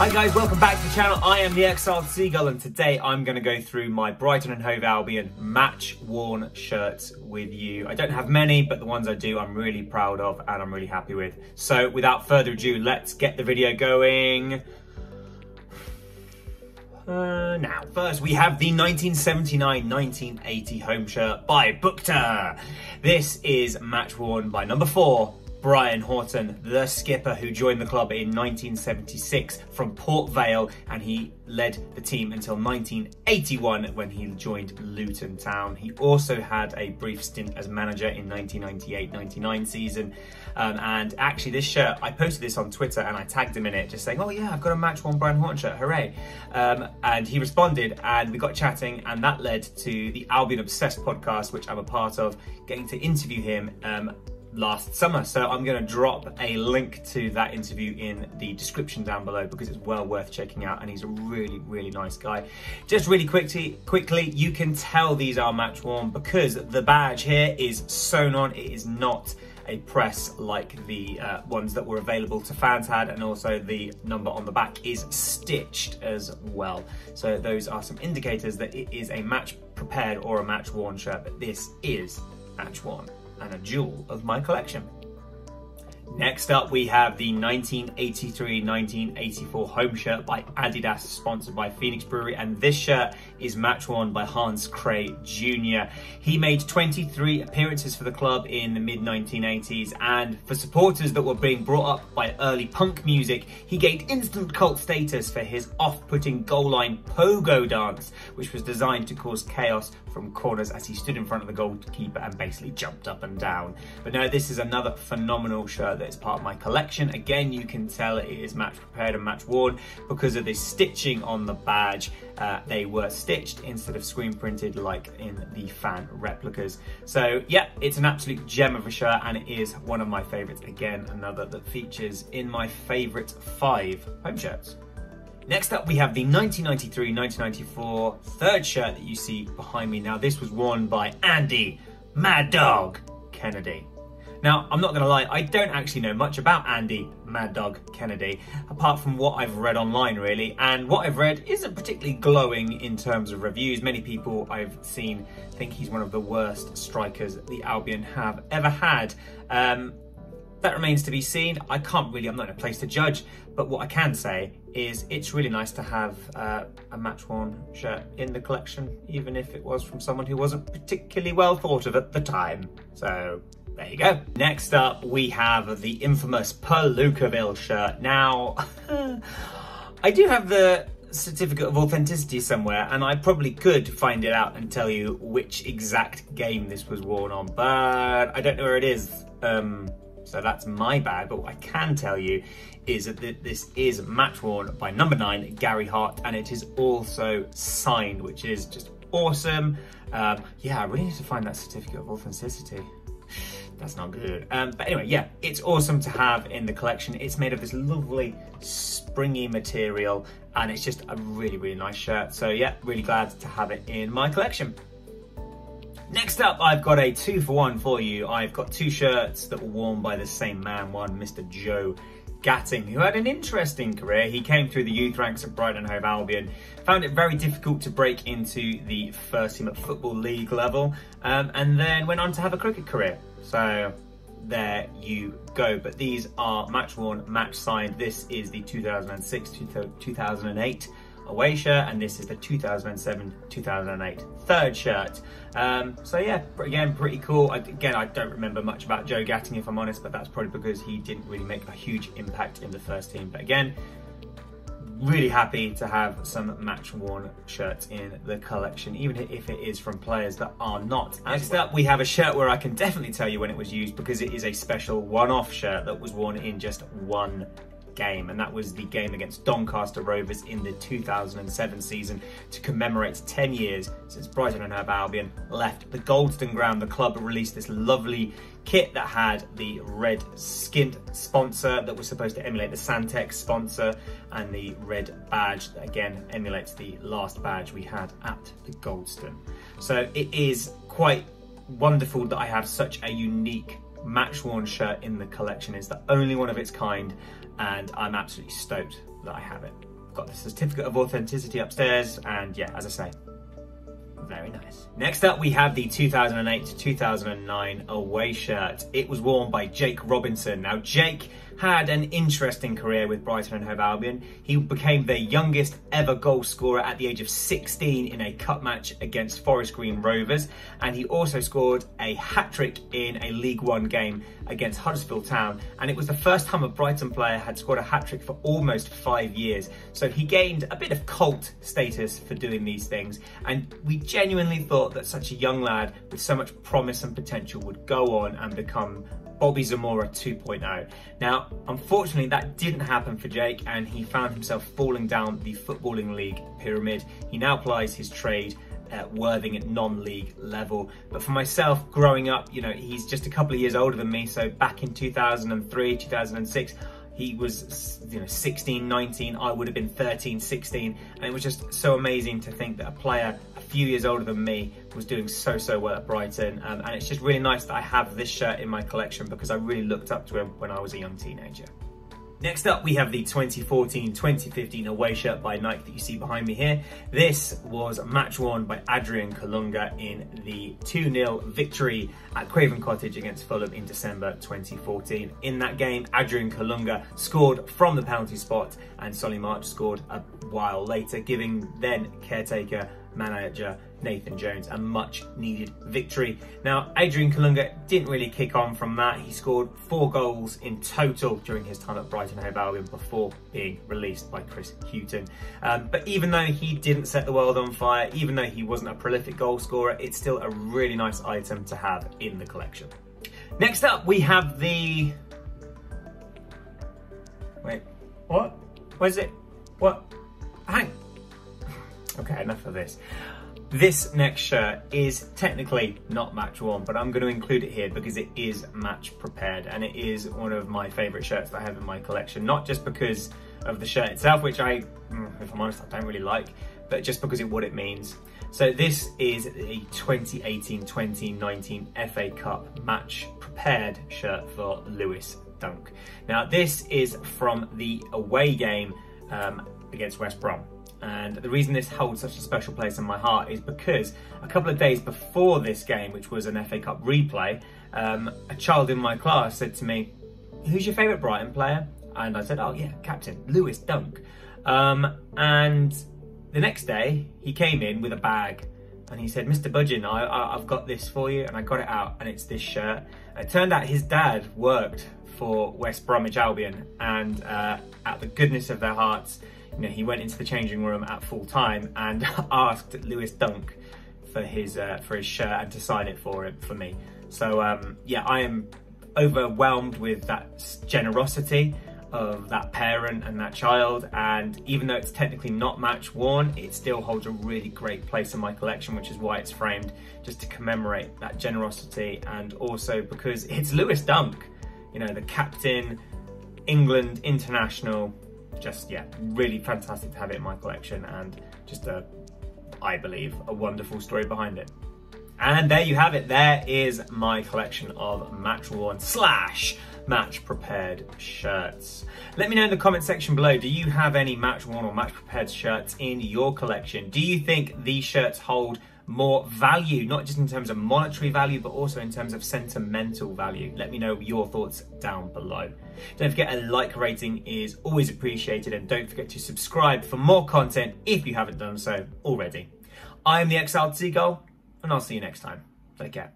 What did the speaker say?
Hi guys, welcome back to the channel. I am the Exiled Seagull, and today I'm going to go through my Brighton and Hove Albion match worn shirts with you. I don't have many, but the ones I do I'm really proud of and I'm really happy with. So without further ado, let's get the video going. Now, first we have the 1979-1980 home shirt by Bukta. This is match worn by number 4, Brian Horton, the skipper who joined the club in 1976 from Port Vale, and he led the team until 1981 when he joined Luton Town. He also had a brief stint as manager in 1998-99 season. And actually this shirt, I posted this on Twitter and I tagged him in it, just saying, oh yeah, I've got a match worn Brian Horton shirt, hooray. And he responded and we got chatting, and that led to the Albion Obsessed podcast, which I'm a part of, getting to interview him last summer. So I'm going to drop a link to that interview in the description down below because it's well worth checking out, and he's a really nice guy. Just really quickly, you can tell these are match worn because the badge here is sewn on. It is not a press like the ones that were available to fans had, and also the number on the back is stitched as well. So those are some indicators that it is a match prepared or a match worn shirt, but this is match worn and a jewel of my collection. Next up, we have the 1983-1984 home shirt by Adidas, sponsored by Phoenix Brewery, and this shirt is match worn by Hans Cray Jr. He made 23 appearances for the club in the mid-1980s, and for supporters that were being brought up by early punk music, he gained instant cult status for his off-putting goal line pogo dance, which was designed to cause chaos from corners as he stood in front of the goalkeeper and basically jumped up and down. But no, this is another phenomenal shirt that is part of my collection. Again, you can tell it is match prepared and match worn because of the stitching on the badge. They were stitched instead of screen printed like in the fan replicas. So yeah, it's an absolute gem of a shirt, and it is one of my favorites. Again, another that features in my favorite 5 home shirts. Next up, we have the 1993-1994 third shirt that you see behind me. Now, this was worn by Andy Mad Dog Kennedy. Now, I'm not gonna lie, I don't actually know much about Andy Mad Dog Kennedy, apart from what I've read online, really. And what I've read isn't particularly glowing in terms of reviews. Many people I've seen think he's one of the worst strikers the Albion have ever had. That remains to be seen. I'm not in a place to judge, but what I can say is it's really nice to have a match worn shirt in the collection, even if it was from someone who wasn't particularly well thought of at the time. So there you go. Next up, we have the infamous Palookaville shirt. Now, I do have the certificate of authenticity somewhere, and I probably could find it out and tell you which exact game this was worn on, but I don't know where it is. So that's my bad, but what I can tell you is that this is match worn by number 9, Gary Hart, and it is also signed, which is just awesome. Yeah, I really need to find that certificate of authenticity. That's not good. But anyway, yeah, it's awesome to have in the collection. It's made of this lovely springy material, and it's just a really nice shirt. So yeah, really glad to have it in my collection. Next up, I've got a 2-for-1 for you. I've got 2 shirts that were worn by the same man, one Mr. Joe Gatting, who had an interesting career. He came through the youth ranks at Brighton and Hove Albion, found it very difficult to break into the first team at Football League level, and then went on to have a cricket career. So there you go. But these are match worn, match signed. This is the 2006-2008 away shirt, and this is the 2007-2008 third shirt. So yeah, again, pretty cool. Again, I don't remember much about Joe Gatting, if I'm honest, but that's probably because he didn't really make a huge impact in the first team. But again, really happy to have some match worn shirts in the collection, even if it is from players that are not. Next up, we have a shirt where I can definitely tell you when it was used, because it is a special one-off shirt that was worn in just one game, and that was the game against Doncaster Rovers in the 2007 season to commemorate 10 years since Brighton and Hove Albion left the Goldstone ground. The club released this lovely kit that had the red skint sponsor that was supposed to emulate the Santex sponsor, and the red badge that again emulates the last badge we had at the Goldstone. So it is quite wonderful that I have such a unique match worn shirt in the collection. It's the only one of its kind, and I'm absolutely stoked that I have it. I've got the certificate of authenticity upstairs, and yeah, as I say, very nice. Next up, we have the 2008 to 2009 away shirt. It was worn by Jake Robinson. Now, Jake had an interesting career with Brighton and Hove Albion. He became their youngest ever goal scorer at the age of 16 in a cup match against Forest Green Rovers, and he also scored a hat-trick in a League One game against Huddersfield Town, and it was the first time a Brighton player had scored a hat-trick for almost 5 years. So he gained a bit of cult status for doing these things, and we genuinely thought that such a young lad with so much promise and potential would go on and become Bobby Zamora 2.0. Now, unfortunately, that didn't happen for Jake, and he found himself falling down the Footballing League pyramid. He now plies his trade at Worthing at non-league level. But for myself, growing up, you know, he's just a couple of years older than me. So back in 2003, 2006, he was, you know, 16, 19, I would have been 13, 16. And it was just so amazing to think that a player a few years older than me was doing so well at Brighton. And it's just really nice that I have this shirt in my collection because I really looked up to him when I was a young teenager. Next up, we have the 2014-2015 away shirt by Nike that you see behind me here. This was match worn by Adrian Kalunga in the 2-0 victory at Craven Cottage against Fulham in December 2014. In that game, Adrian Kalunga scored from the penalty spot and Solly March scored a while later, giving then caretaker manager Nathan Jones a much needed victory. Now, Adrian Kalunga didn't really kick on from that. He scored 4 goals in total during his time at Brighton Hove Albion before being released by Chris Hughton. But even though he didn't set the world on fire, even though he wasn't a prolific goal scorer, it's still a really nice item to have in the collection. Next up, we have the... Wait, what? Where's it? What? Hang. Okay, enough of this. This next shirt is technically not match worn, but I'm going to include it here because it is match prepared, and it is one of my favourite shirts that I have in my collection, not just because of the shirt itself, which I, if I'm honest, I don't really like, but just because of what it means. So this is a 2018-2019 FA Cup match prepared shirt for Lewis Dunk. Now, this is from the away game against West Brom. And the reason this holds such a special place in my heart is because a couple of days before this game, which was an FA Cup replay, a child in my class said to me, "Who's your favourite Brighton player?" And I said, "Oh yeah, captain, Lewis Dunk." And the next day, he came in with a bag and he said, "Mr. Budgeon, I've got this for you." And I got it out, and it's this shirt. And it turned out his dad worked for West Bromwich Albion, and at the goodness of their hearts, you know, he went into the changing room at full time and asked Lewis Dunk for his shirt and to sign it for me. So yeah, I am overwhelmed with that generosity of that parent and that child. And even though it's technically not match worn, it still holds a really great place in my collection, which is why it's framed, just to commemorate that generosity, and also because it's Lewis Dunk, you know, the captain, England international. Just, yeah, really fantastic to have it in my collection, and just I believe, a wonderful story behind it. And there you have it. There is my collection of match worn / match prepared shirts. Let me know in the comment section below, do you have any match worn or match prepared shirts in your collection? Do you think these shirts hold more value, not just in terms of monetary value, but also in terms of sentimental value? Let me know your thoughts down below. Don't forget, a like rating is always appreciated, and don't forget to subscribe for more content if you haven't done so already. I'm the Exiled Seagull, and I'll see you next time. Take care.